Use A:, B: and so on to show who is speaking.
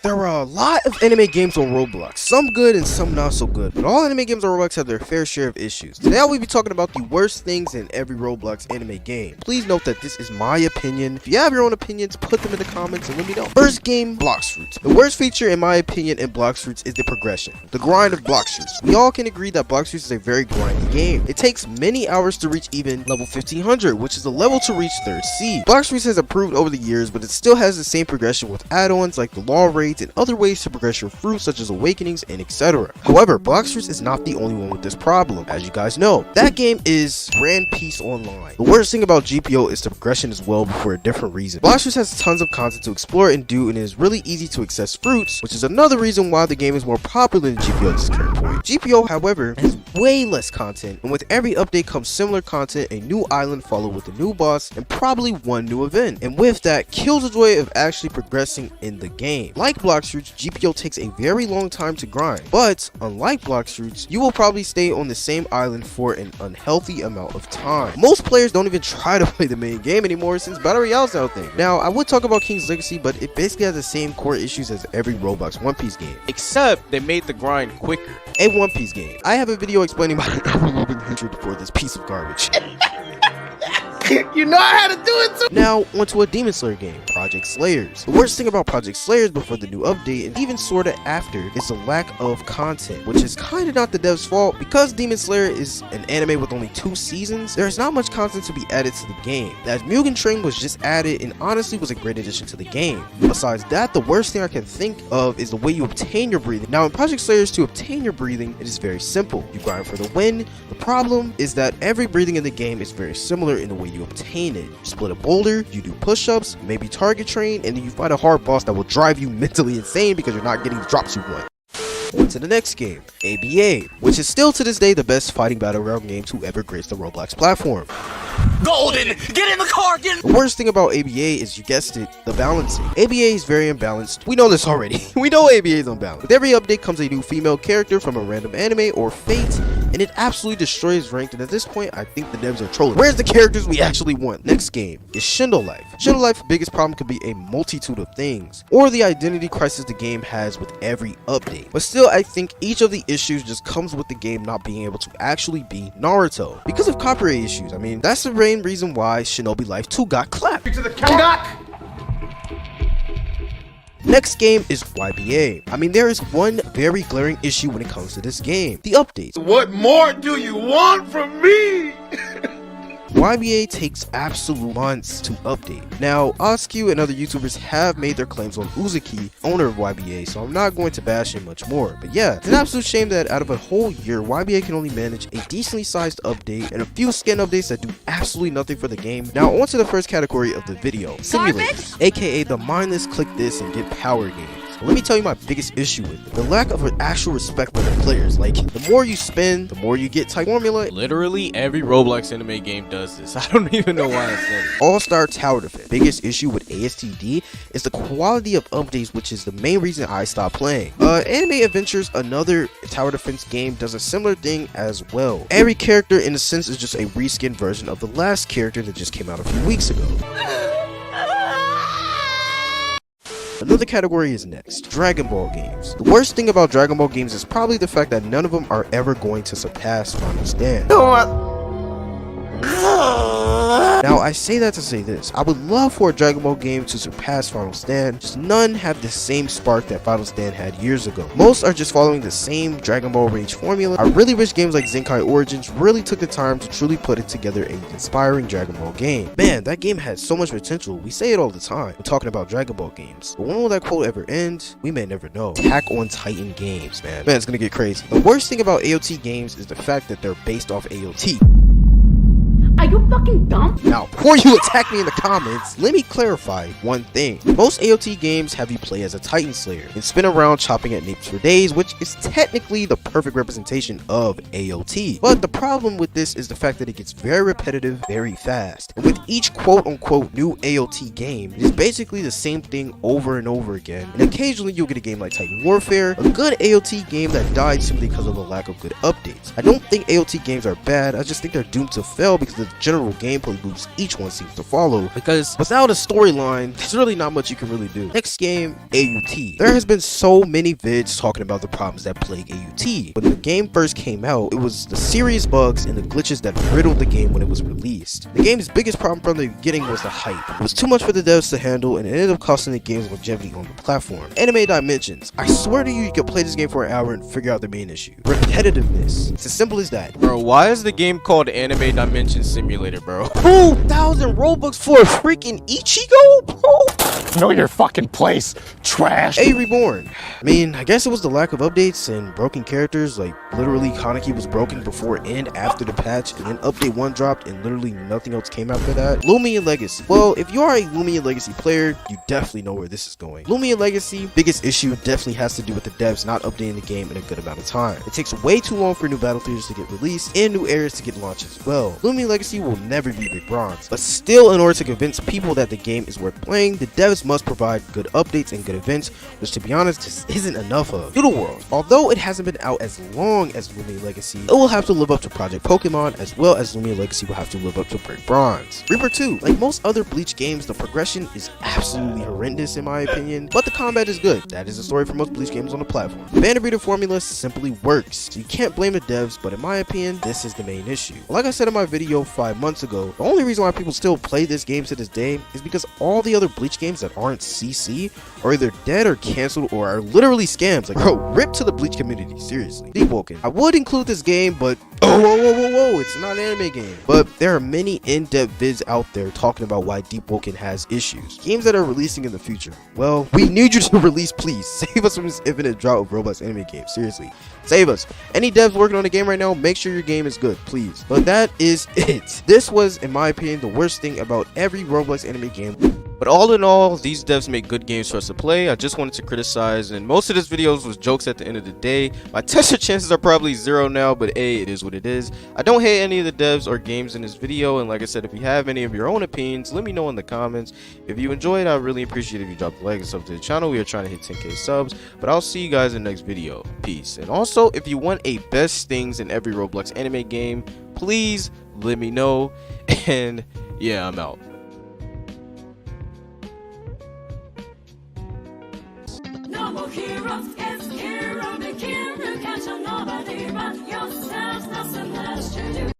A: There are a lot of anime games on Roblox, some good and some not so good, but all anime games on Roblox have their fair share of issues. Today I will be talking about the worst things in every Roblox anime game. Please note that this is my opinion. If you have your own opinions, put them in the comments and let me know. First game, Blox Fruits. The worst feature in my opinion in Blox Fruits is the progression, the grind of Blox Fruits. We all can agree that Blox Fruits is a very grindy game. It takes many hours to reach even level 1500, which is the level to reach 3rd Sea. Blox Fruits has improved over the years, but it still has the same progression with add-ons like the law raids and other ways to progress your fruits such as awakenings and etc. However, Blox Fruits is not the only one with this problem. As you guys know, that game is Grand Peace Online. The worst thing about GPO is the progression as well, but for a different reason. Blox Fruits has tons of content to explore and do, and it is really easy to access fruits, which is another reason why the game is more popular than GPO at this current point. GPO, however, has way less content, and with every update comes similar content, a new island followed with a new boss, and probably one new event. And with that, kills the joy of actually progressing in the game. Like Blox Fruits, GPO takes a very long time to grind, but unlike Blox Fruits, you will probably stay on the same island for an unhealthy amount of time. Most players don't even try to play the main game anymore since Battle Royale's out there. Now, I would talk about King's Legacy, but it basically has the same core issues as every Roblox One Piece game,
B: except they made the grind quicker.
A: A One Piece game. I have a video explaining my ever-loving hatred for this piece of garbage.
C: You know I had to do it too.
A: Now, onto a Demon Slayer game, Project Slayers. The worst thing about Project Slayers before the new update, and even sorta after, is the lack of content, which is kinda not the devs' fault. Because Demon Slayer is an anime with only 2 seasons, there is not much content to be added to the game. That Mugen Train was just added and honestly was a great addition to the game. Besides that, the worst thing I can think of is the way you obtain your breathing. Now in Project Slayers, to obtain your breathing, it is very simple. You grind for the win. The problem is that every breathing in the game is very similar in the way you obtain it. You split a boulder, you do push-ups, maybe target train, and then you fight a hard boss that will drive you mentally insane because you're not getting the drops you want. On to the next game, ABA, which is still to this day the best fighting battle royale game to ever grace the Roblox platform.
C: Golden, get in the car, get in.
A: The worst thing about ABA is, you guessed it, the balancing. ABA is very imbalanced. We know this already. We know ABA is unbalanced. With every update comes a new female character from a random anime or fate, and it absolutely destroys ranked, and at this point I think the devs are trolling. Where's the characters we actually want? Next game is Shindo Life. Shindo Life's biggest problem could be a multitude of things, or the identity crisis the game has with every update. But still, I think each of the issues just comes with the game not being able to actually be Naruto. Because of copyright issues, I mean, that's the main reason why Shinobi Life 2 got clapped.
C: To the cock.
A: Next game is YBA. I mean, there is one very glaring issue when it comes to this game: the updates.
C: What more do you want from me?
A: YBA takes absolute months to update. Now, Oscu and other YouTubers have made their claims on Uzuki, owner of YBA, so I'm not going to bash him much more. But yeah, it's an absolute shame that out of a whole year, YBA can only manage a decently sized update and a few skin updates that do absolutely nothing for the game. Now, on to the first category of the video, simulators, aka the mindless click this and get power games. Let me tell you my biggest issue with it: the lack of an actual respect for the players. Like, the more you spend, the more you get type formula.
B: Literally every Roblox anime game does this. I don't even know why I said it.
A: All-Star Tower Defense. Biggest issue with ASTD is the quality of updates, which is the main reason I stopped playing. Anime Adventures, another tower defense game, does a similar thing as well. Every character in a sense is just a reskinned version of the last character that just came out a few weeks ago. Another category is next, Dragon Ball games. The worst thing about Dragon Ball games is probably the fact that none of them are ever going to surpass Final Stand. Now, I say that to say this: I would love for a Dragon Ball game to surpass Final Stand, just none have the same spark that Final Stand had years ago. Most are just following the same Dragon Ball Rage formula. I really wish games like Zenkai Origins really took the time to truly put it together an inspiring Dragon Ball game. Man, that game had so much potential. We say it all the time when talking about Dragon Ball games, but when will that quote ever end? We may never know. Attack on Titan games, man, it's gonna get crazy. The worst thing about AOT games is the fact that they're based off AOT.
D: Are you fucking dumb?
A: Now, before you attack me in the comments, let me clarify one thing. Most AOT games have you play as a Titan Slayer and spin around chopping at natives for days, which is technically the perfect representation of AOT. But the problem with this is the fact that it gets very repetitive very fast. And with each quote-unquote new AOT game, it is basically the same thing over and over again. And occasionally you'll get a game like Titan Warfare, a good AOT game that died simply because of a lack of good updates. I don't think AOT games are bad, I just think they're doomed to fail because of general gameplay loops each one seems to follow, because without a storyline, there's really not much you can really do. Next game, AUT. There has been so many vids talking about the problems that plague AUT. When the game first came out, it was the serious bugs and the glitches that riddled the game when it was released. The game's biggest problem from the beginning was the hype. It was too much for the devs to handle, and it ended up costing the game's longevity on the platform. Anime Dimensions. I swear to you, you could play this game for an hour and figure out the main issue. Repetitiveness. It's as simple as that.
B: Bro, why is the game called Anime Dimension Simulator, bro?
A: 2,000 Robux for a freaking Ichigo, bro?
C: Know your fucking place, trash.
A: A Reborn. I mean, I guess it was the lack of updates and broken characters. Like, literally, Kaneki was broken before and after the patch, and then update 1 dropped, and literally nothing else came after that. Lumia Legacy. Well, if you are a Lumia Legacy player, you definitely know where this is going. Lumia Legacy, biggest issue definitely has to do with the devs not updating the game in a good amount of time. It takes way too long for new battle theaters to get released and new areas to get launched as well. Lumia Legacy will never be Big Bronze, but still, in order to convince people that the game is worth playing, the devs must provide good updates and good events, which to be honest, just isn't enough of. Doodle World. Although it hasn't been out as long as Lumia Legacy, it will have to live up to Project Pokemon, as well as Lumia Legacy will have to live up to Big Bronze. Reaper 2. Like most other Bleach games, the progression is absolutely horrendous in my opinion, but the combat is good. That is the story for most Bleach games on the platform. The Band Breeder formula simply works, so you can't blame the devs, but in my opinion, this is the main issue. Like I said in my video 5 months ago, the only reason why people still play this game to this day is because all the other Bleach games that aren't CC are either dead or canceled or are literally scams. Like, bro, rip to the Bleach community, seriously. Deep Woken. I would include this game, but whoa, it's not an anime game. But there are many in-depth vids out there talking about why Deep Woken has issues. Games that are releasing in the future. Well, we need you to release, please. Save us from this infinite drought of Roblox anime games, seriously. Save us. Any devs working on the game right now, make sure your game is good, please. But that is it. This was, in my opinion, the worst thing about every Roblox anime game.
B: But all in all, these devs make good games for us to play. I just wanted to criticize, and most of this videos was jokes at the end of the day. My tester chances are probably 0 now, but hey, it is what it is. I don't hate any of the devs or games in this video, and like I said, if you have any of your own opinions, let me know in the comments. If you enjoyed, I'd really appreciate if you drop a like and sub to the channel. We are trying to hit 10k subs, but I'll see you guys in the next video. Peace. And also, if you want a best things in every Roblox anime game, please let me know. And yeah, I'm out.
E: No more heroes, it's hero, the hero, catch nobody but yourself, nothing less to do.